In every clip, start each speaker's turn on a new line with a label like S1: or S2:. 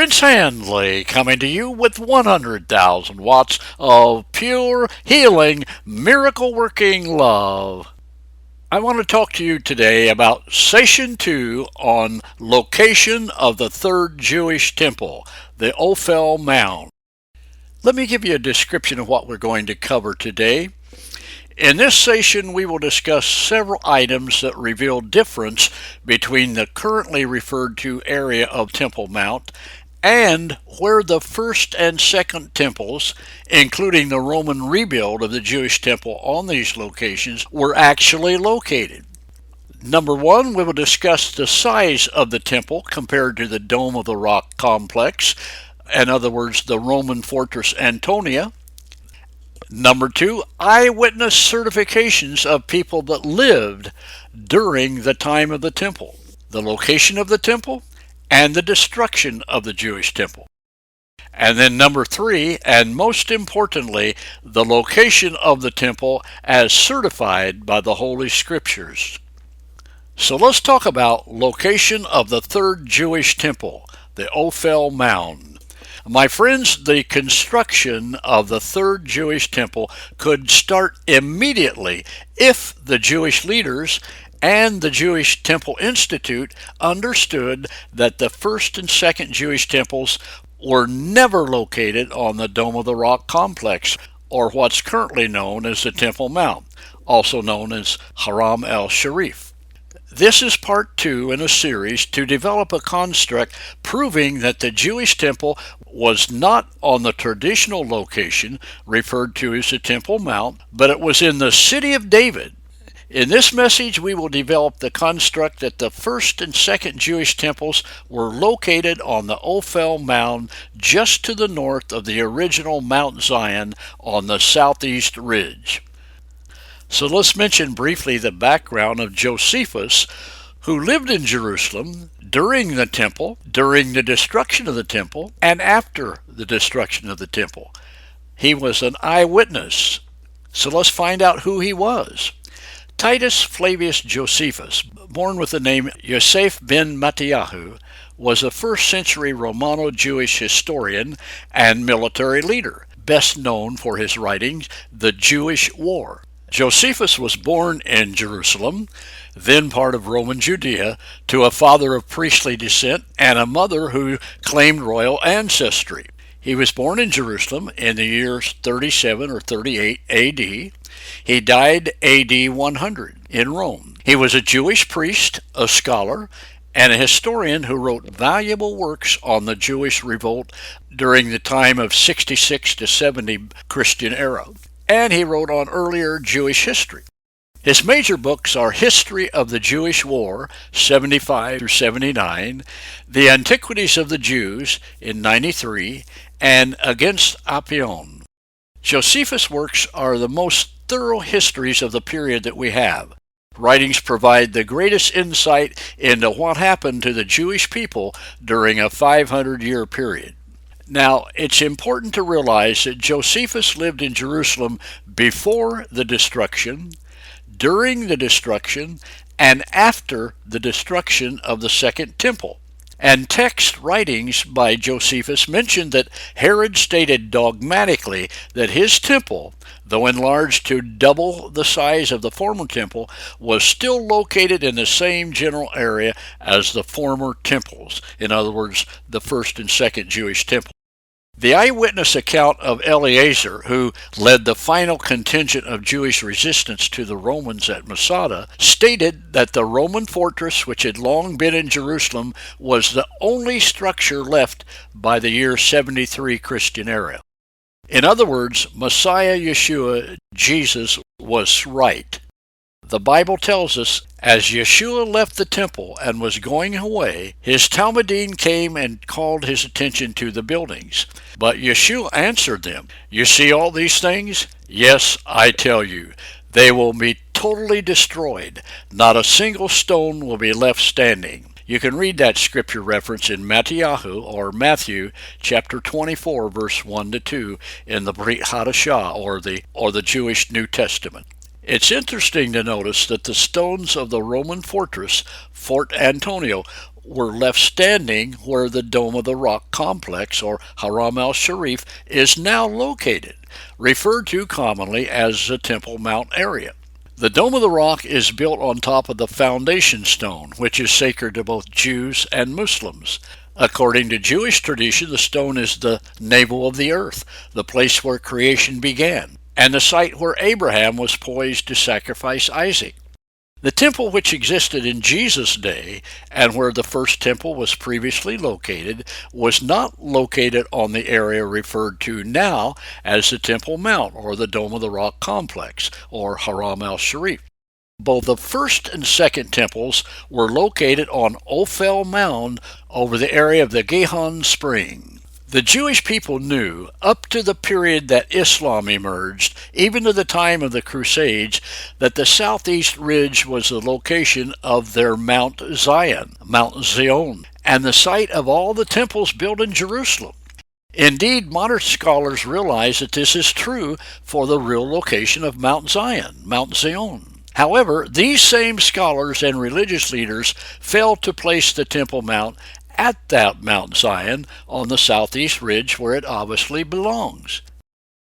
S1: Prince Handley coming to you with 100,000 watts of pure healing, miracle working love. I want to talk to you today about Session 2 on location of the Third Jewish Temple, the Ophel Mound. Let me give you a description of what we're going to cover today. In this session, we will discuss several items that reveal difference between the currently referred to area of Temple Mount and where the first and second temples, including the Roman rebuild of the Jewish temple on these locations, were actually located. Number one, we will discuss the size of the temple compared to the Dome of the Rock complex, in other words, the Roman fortress Antonia. Number two, eyewitness certifications of people that lived during the time of the temple, the location of the temple, and the destruction of the Jewish temple. And then number three, and most importantly, the location of the temple as certified by the Holy Scriptures. So let's talk about location of the third Jewish temple, the Ophel Mound. My friends, the construction of the third Jewish temple could start immediately if the Jewish leaders and the Jewish Temple Institute understood that the first and second Jewish temples were never located on the Dome of the Rock complex, or what's currently known as the Temple Mount, also known as Haram el-Sharif. This is part 2 in a series to develop a construct proving that the Jewish temple was not on the traditional location referred to as the Temple Mount, but it was in the city of David. In this message, we will develop the construct that the first and second Jewish temples were located on the Ophel Mound just to the north of the original Mount Zion on the southeast ridge. So let's mention briefly the background of Josephus, who lived in Jerusalem during the temple, during the destruction of the temple, and after the destruction of the temple. He was an eyewitness. So let's find out who he was. Titus Flavius Josephus, born with the name Yosef ben Mattiyahu, was a first-century Romano-Jewish historian and military leader, best known for his writings, The Jewish War. Josephus was born in Jerusalem, then part of Roman Judea, to a father of priestly descent and a mother who claimed royal ancestry. He was born in Jerusalem in the years 37 or 38 AD. He died AD 100 in Rome. He was a Jewish priest, a scholar, and a historian who wrote valuable works on the Jewish revolt during the time of 66 to 70 Christian era. And he wrote on earlier Jewish history. His major books are History of the Jewish War, 75 through 79, The Antiquities of the Jews in 93, and Against Apion. Josephus' works are the most thorough histories of the period that we have. Writings provide the greatest insight into what happened to the Jewish people during a 500-year period. Now, it's important to realize that Josephus lived in Jerusalem before the destruction, during the destruction, and after the destruction of the Second Temple. And text writings by Josephus mention that Herod stated dogmatically that his temple, though enlarged to double the size of the former temple, was still located in the same general area as the former temples, in other words, the first and second Jewish temple. The eyewitness account of Eleazar, who led the final contingent of Jewish resistance to the Romans at Masada, stated that the Roman fortress, which had long been in Jerusalem, was the only structure left by the year 73 Christian era. In other words, Messiah Yeshua, Jesus, was right. The Bible tells us, as Yeshua left the temple and was going away, his Talmudim came and called his attention to the buildings. But Yeshua answered them, "You see all these things? Yes, I tell you, they will be totally destroyed. Not a single stone will be left standing." You can read that scripture reference in Mattiyahu, or Matthew, chapter 24, verse 1 to 2, in the Brit Hadashah, or the Jewish New Testament. It's interesting to notice that the stones of the Roman fortress, Fort Antonio, were left standing where the Dome of the Rock complex, or Haram al-Sharif, is now located, referred to commonly as the Temple Mount area. The Dome of the Rock is built on top of the foundation stone, which is sacred to both Jews and Muslims. According to Jewish tradition, the stone is the navel of the earth, the place where creation began, and the site where Abraham was poised to sacrifice Isaac. The temple which existed in Jesus' day, and where the first temple was previously located, was not located on the area referred to now as the Temple Mount, or the Dome of the Rock complex, or Haram al-Sharif. Both the first and second temples were located on Ophel Mound over the area of the Gihon Spring. The Jewish people knew, up to the period that Islam emerged, even to the time of the Crusades, that the southeast ridge was the location of their Mount Zion, and the site of all the temples built in Jerusalem. Indeed, modern scholars realize that this is true for the real location of Mount Zion, Mount Zion. However, these same scholars and religious leaders failed to place the Temple Mount at that Mount Zion on the southeast ridge where it obviously belongs.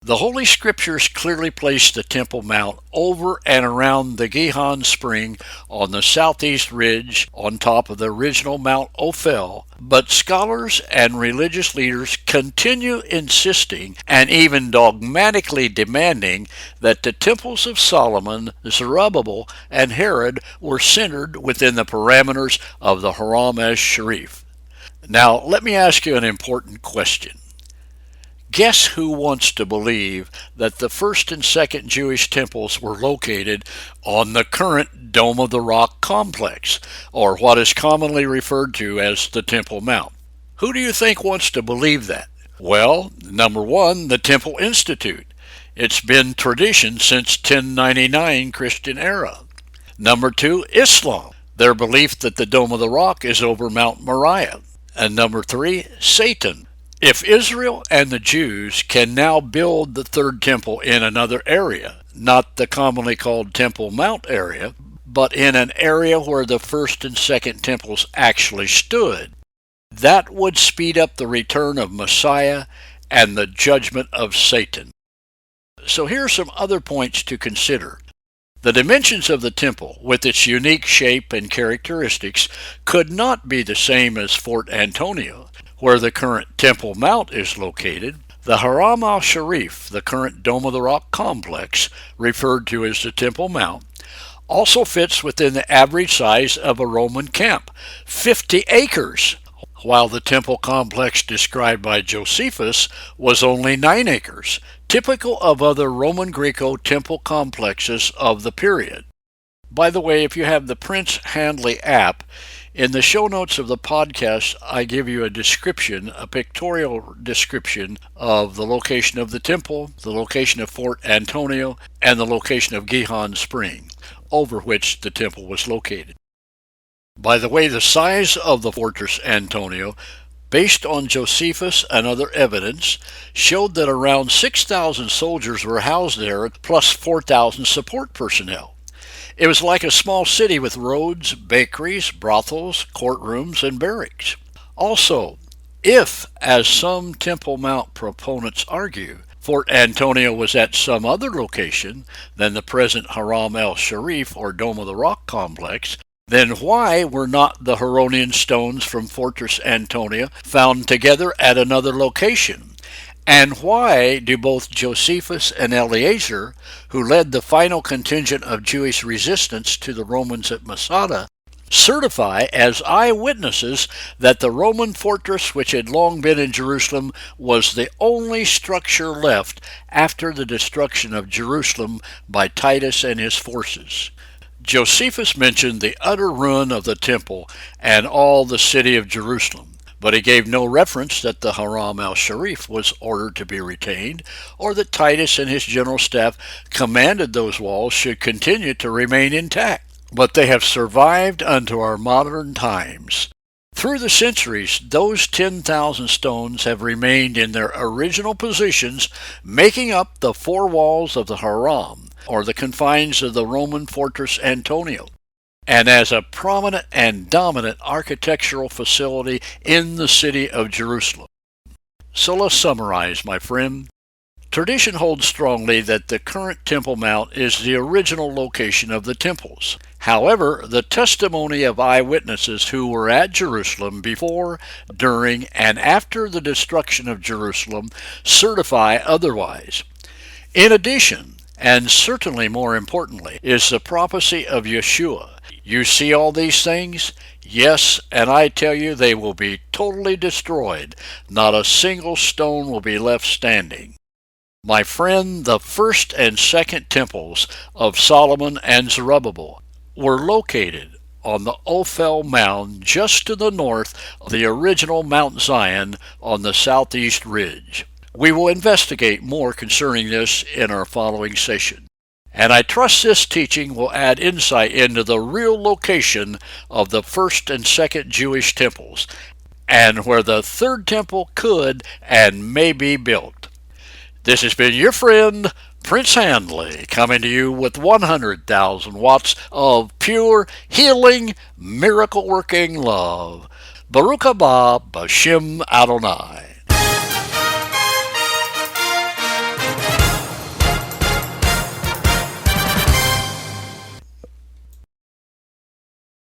S1: The Holy Scriptures clearly place the Temple Mount over and around the Gihon Spring on the southeast ridge on top of the original Mount Ophel, but scholars and religious leaders continue insisting and even dogmatically demanding that the temples of Solomon, Zerubbabel, and Herod were centered within the parameters of the Haram al-Sharif. Now, let me ask you an important question. Guess who wants to believe that the first and second Jewish temples were located on the current Dome of the Rock complex, or what is commonly referred to as the Temple Mount? Who do you think wants to believe that? Well, number one, the Temple Institute. It's been tradition since 1099 Christian era. Number two, Islam. Their belief that the Dome of the Rock is over Mount Moriah. And number three, Satan. If Israel and the Jews can now build the third temple in another area, not the commonly called Temple Mount area, but in an area where the first and second temples actually stood, that would speed up the return of Messiah and the judgment of Satan. So here are some other points to consider. The dimensions of the temple, with its unique shape and characteristics, could not be the same as Fort Antonio, where the current Temple Mount is located. The Haram al-Sharif, the current Dome of the Rock complex, referred to as the Temple Mount, also fits within the average size of a Roman camp, 50 acres, while the temple complex described by Josephus was only 9 acres, typical of other Roman Greco temple complexes of the period. By the way, if you have the Prince Handley app, in the show notes of the podcast, I give you a description, a pictorial description of the location of the temple, the location of Fort Antonio, and the location of Gihon Spring, over which the temple was located. By the way, the size of the Fortress Antonio, based on Josephus and other evidence, showed that around 6,000 soldiers were housed there, plus 4,000 support personnel. It was like a small city with roads, bakeries, brothels, courtrooms, and barracks. Also, if, as some Temple Mount proponents argue, Fort Antonio was at some other location than the present Haram al-Sharif or Dome of the Rock complex, then why were not the Heronian stones from Fortress Antonia found together at another location? And why do both Josephus and Eleazar, who led the final contingent of Jewish resistance to the Romans at Masada, certify as eyewitnesses that the Roman fortress which had long been in Jerusalem was the only structure left after the destruction of Jerusalem by Titus and his forces? Josephus mentioned the utter ruin of the temple and all the city of Jerusalem, but he gave no reference that the Haram al-Sharif was ordered to be retained, or that Titus and his general staff commanded those walls should continue to remain intact. But they have survived unto our modern times. Through the centuries, those 10,000 stones have remained in their original positions, making up the four walls of the Haram, or the confines of the Roman fortress Antonio. and as a prominent and dominant architectural facility in the city of Jerusalem. So let's summarize, my friend. Tradition holds strongly that the current Temple Mount is the original location of the temples. However, the testimony of eyewitnesses who were at Jerusalem before, during, and after the destruction of Jerusalem certify otherwise. In addition, and certainly more importantly, is the prophecy of Yeshua. You see all these things? Yes, and I tell you they will be totally destroyed. Not a single stone will be left standing. My friend, the first and second temples of Solomon and Zerubbabel were located on the Ophel Mound just to the north of the original Mount Zion on the southeast ridge. We will investigate more concerning this in our following session. And I trust this teaching will add insight into the real location of the first and second Jewish temples, and where the third temple could and may be built. This has been your friend, Prince Handley, coming to you with 100,000 watts of pure, healing, miracle-working love. Baruch haba B'Shem Adonai.